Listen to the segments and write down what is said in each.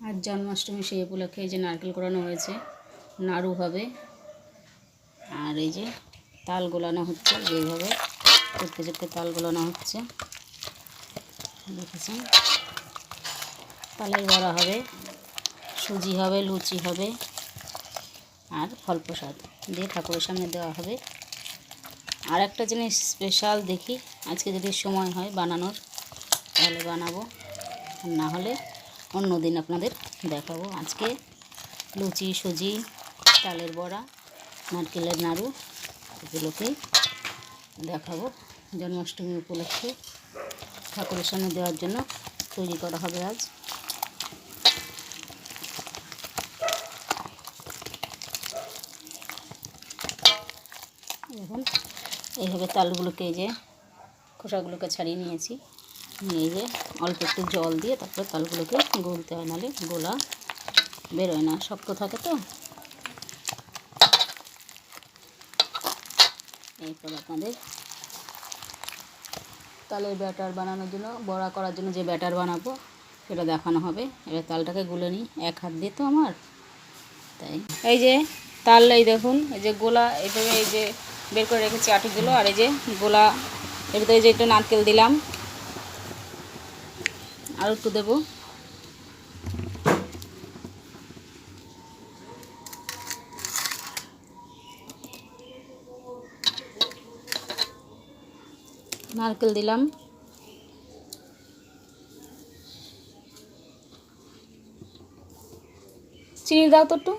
আজ জন্মাষ্টমী সেই উপলক্ষে এই যে নারকেল কোড়ানো হয়েছে, নাড়ু হবে। আর এই যে তাল গোলানো হচ্ছে, যেভাবে চেপে চেপে তাল গোলানো হচ্ছে দেখেছেন। তালের বড়া হবে, সুজি হবে, লুচি হবে, আর ফল প্রসাদ দিয়ে ঠাকুরের সামনে দেওয়া হবে। আর একটা জিনিস স্পেশাল দেখি, আজকে যদি সময় হয় বানানোর তাহলে বানাবো, আর না হলে অন্য দিন আপনাদের দেখাবো। আজকে লুচি, সুজি, তালের বড়া, নারকেলের নাড়ু এগুলোকেই দেখাবো। জন্মাষ্টমী উপলক্ষে ঠাকুরের সামনে দেওয়ার জন্য তৈরি করা হবে আজ। এখন এইভাবে তালগুলোকে, এই যে খোসাগুলোকে ছাড়িয়ে নিয়েছি, নিয়ে এই যে অল্প একটু জল দিয়ে তারপরে তালগুলোকে গলতে হয়, নাহলে গোলা বেরোয় না, শক্ত থাকে তো। এরপর আপনাদের তালের ব্যাটার বানানোর জন্য, বড়া করার জন্য যে ব্যাটার বানাবো সেটা দেখানো হবে। এবার তালটাকে গুলে নিই, এক হাত দিয়ে তো আমার, তাই এই যে তাল, এই দেখুন এই যে গোলা এইভাবে এই যে বের করে রেখেছি আটিগুলো, আর এই যে গোলা, এর ভিতরে যে একটু নারকেল দিলাম, আর একটু দেবো, নারকেল দিলাম, চিনি দাও তো একটু,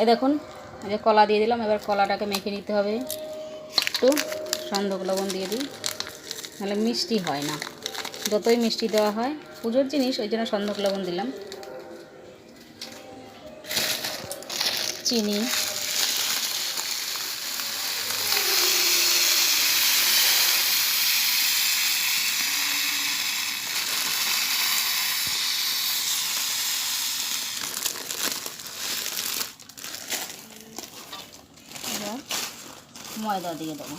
এই দেখুন এই যে কলা দিয়ে দিলাম। এবার কলাটাকে মেখে নিতে হবে, একটু সন্দক লবণ দিয়ে দিই, নাহলে মিষ্টি হয় না। যতই মিষ্টি দেওয়া হয়, পুজোর জিনিস, ওই জন্য সন্দক লবণ দিলাম। চিনি, এবার ময়দা দিয়ে দেবো।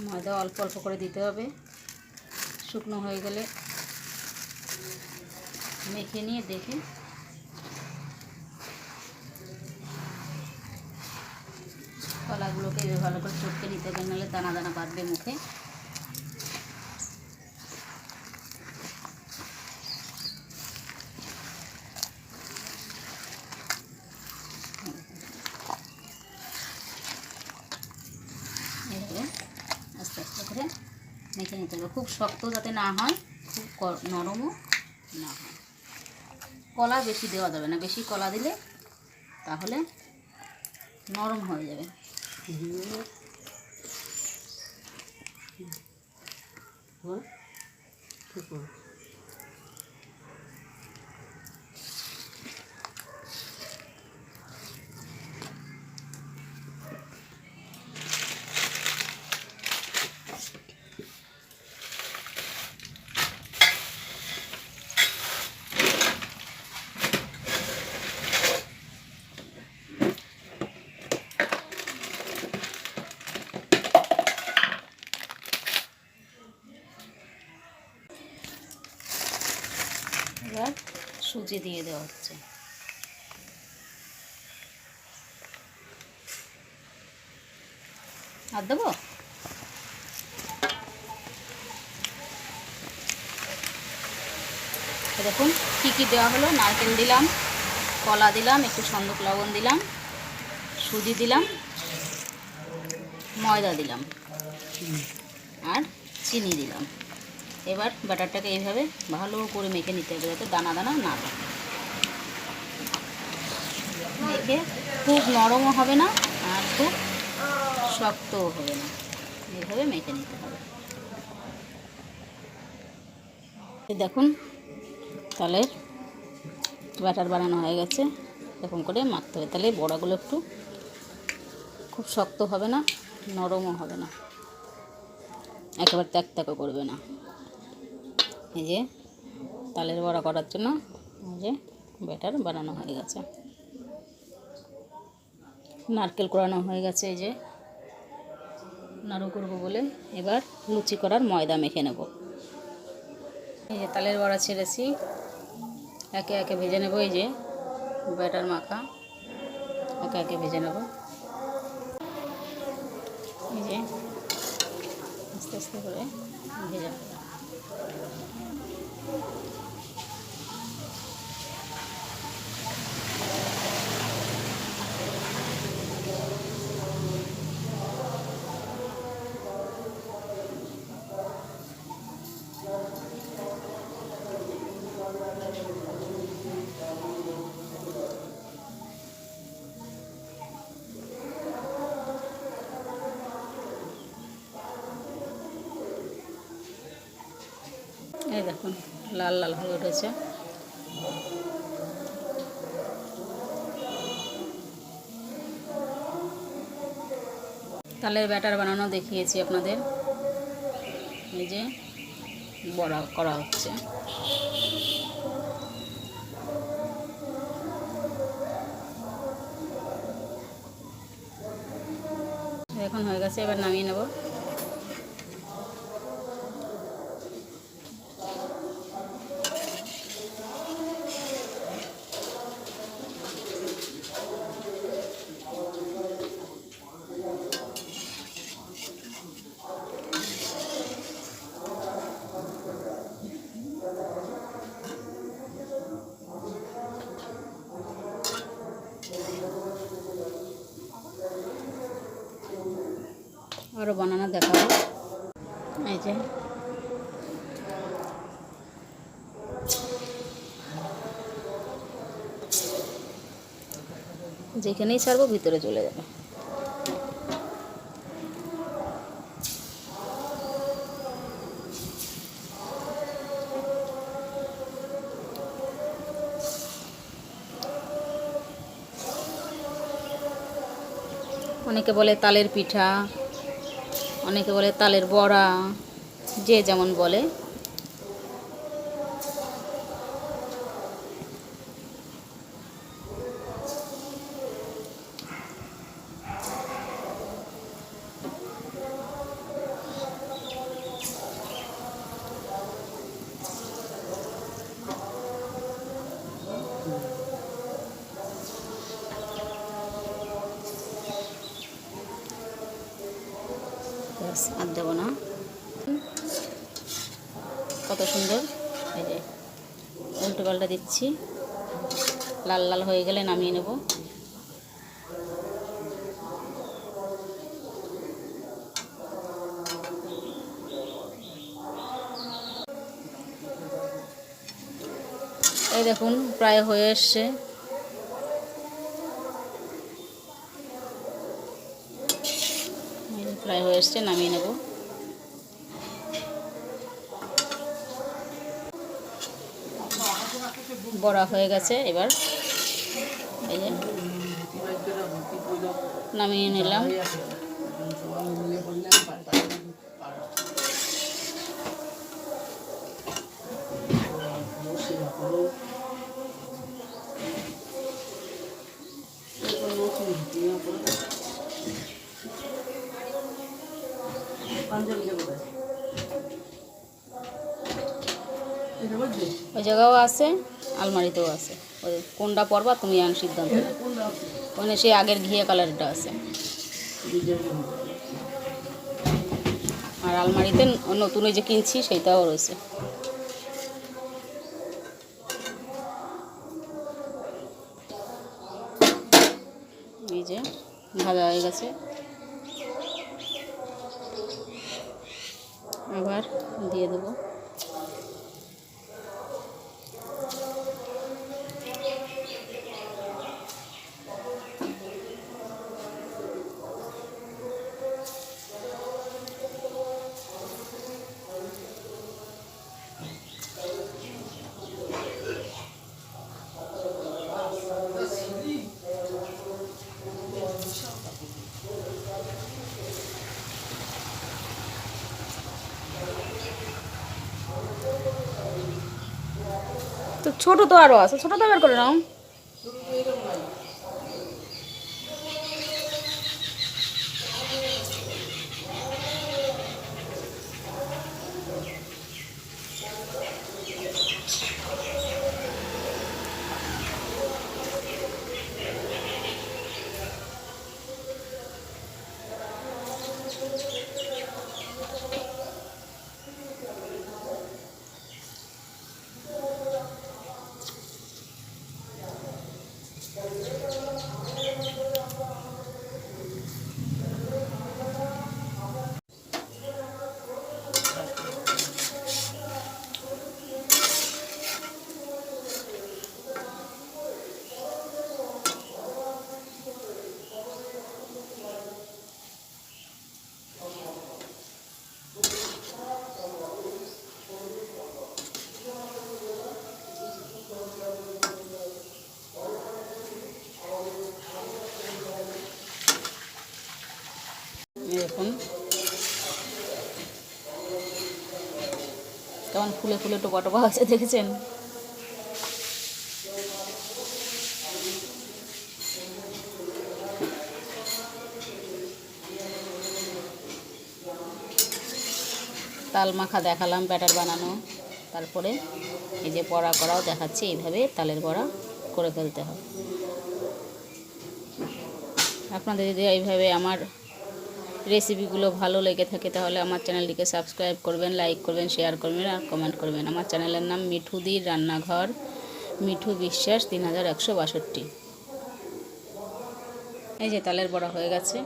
ময়দা অল্প অল্প করে দিতে হবে, শুকনো হয়ে গেলে মেখে নিয়ে দেখে কলাগুলোকে ভালো করে চটকে নিতে হবে, নাহলে দানা দানা বাঁধবে মুখে। এইভাবে আস্তে আস্তে করে মেখে নিতে হবে, খুব শক্ত যাতে না হয়, খুব নরমও না হয়। কলা বেশি দেওয়া যাবে না, বেশি কলা দিলে তাহলে নরম হয়ে যাবে। এবার সুজি দিয়ে দেওয়া হচ্ছে। আর দেবো, দেখুন কী কী দেওয়া হলো। নারকেল দিলাম, কলা দিলাম, একটু সন্দক লবণ দিলাম, সুজি দিলাম, ময়দা দিলাম, আর চিনি দিলাম। এবার ব্যাটারটাকে এইভাবে ভালো করে মেখে নিতে হবে, যাতে দানা দানা না থাকে। মেখে খুব নরমও হবে না আর খুব শক্তও হবে না, এইভাবে মেখে নিতে হবে। দেখুন তাহলে ব্যাটার বানানো হয়ে গেছে, এরকম করে মাখতে হবে, তাহলে বড়াগুলো একটু খুব শক্ত হবে না, নরমও হবে না, একেবারে ত্যাকত্যাকও করবে না। এই যে তালের বড়া করার জন্য এই যে ব্যাটার বানানো হয়ে গেছে, নারকেল কোড়ানো হয়ে গেছে। এই যে নাড়ু করবো বলে এবার লুচি করার ময়দা মেখে নেব। এই যে তালের বড়া ছেড়েছি, একে একে ভেজে নেব। এই যে ব্যাটার মাখা একে একে ভেজে নেব। এই যে আস্তে আস্তে করে ভেজে নেব। এই দেখুন লাল লাল হয়ে উঠেছে। তালের ব্যাটার বানানো দেখিয়েছি আপনাদের। এই যে বড়া করা হচ্ছে। এখন হয়ে গেছে, এবার নামিয়ে নেব। আরও বানানো দেখাবো। এই যে যেখানেই ছাড়বো ভিতরে চলে যাবে। অনেকে বলে তালের পিঠা, অনেকে বলে তালের বড়া, যে যেমন বলে। আর দেবো না, কত সুন্দর। এই যে উল্টো পাল্টা দিচ্ছি, লাল লাল হয়ে গেলে নামিয়ে নেব। এই দেখুন প্রায় হয়ে এসছে। প্রায় হয়ে এসছে, নামিয়ে নেব। বড়া হয়ে গেছে, এবার এই যে নামিয়ে নিলাম। ওই জায়গাও আছে, আলমারিতেও আছে। ওই কোনটা পরবা তুমি আন সিদ্ধান্ত। ওখানে সেই আগের ঘিয়ে কালারটা আছে, আর আলমারিতে নতুন যে কিনছি সেইটাও রয়েছে। এই যে ভাজা হয়ে গেছে, আবার দিয়ে দেবো। তো ছোট তো আরও আছে, ছোট তো বের করে নাও। দেখুন কেমন ফুলে ফুলে টোপা টোপা হচ্ছে, দেখেছেন? তাল মাখা দেখালাম, ব্যাটার বানানো, তারপরে এই যে বড়া করাও দেখাচ্ছি। এইভাবে তালের বড়া করে ফেলতে হবে। আপনাদের যদি এইভাবে আমার রেসিপিগুলো ভালো লেগে থাকে তাহলে আমার চ্যানেলটিকে সাবস্ক্রাইব করবেন, লাইক করবেন, শেয়ার করবেন আর কমেন্ট করবেন। আমার চ্যানেলের নাম মিঠুদির রান্নাঘর, মিঠু বিশ্বাস 3162। এই যে তালের বড়া হয়ে গেছে।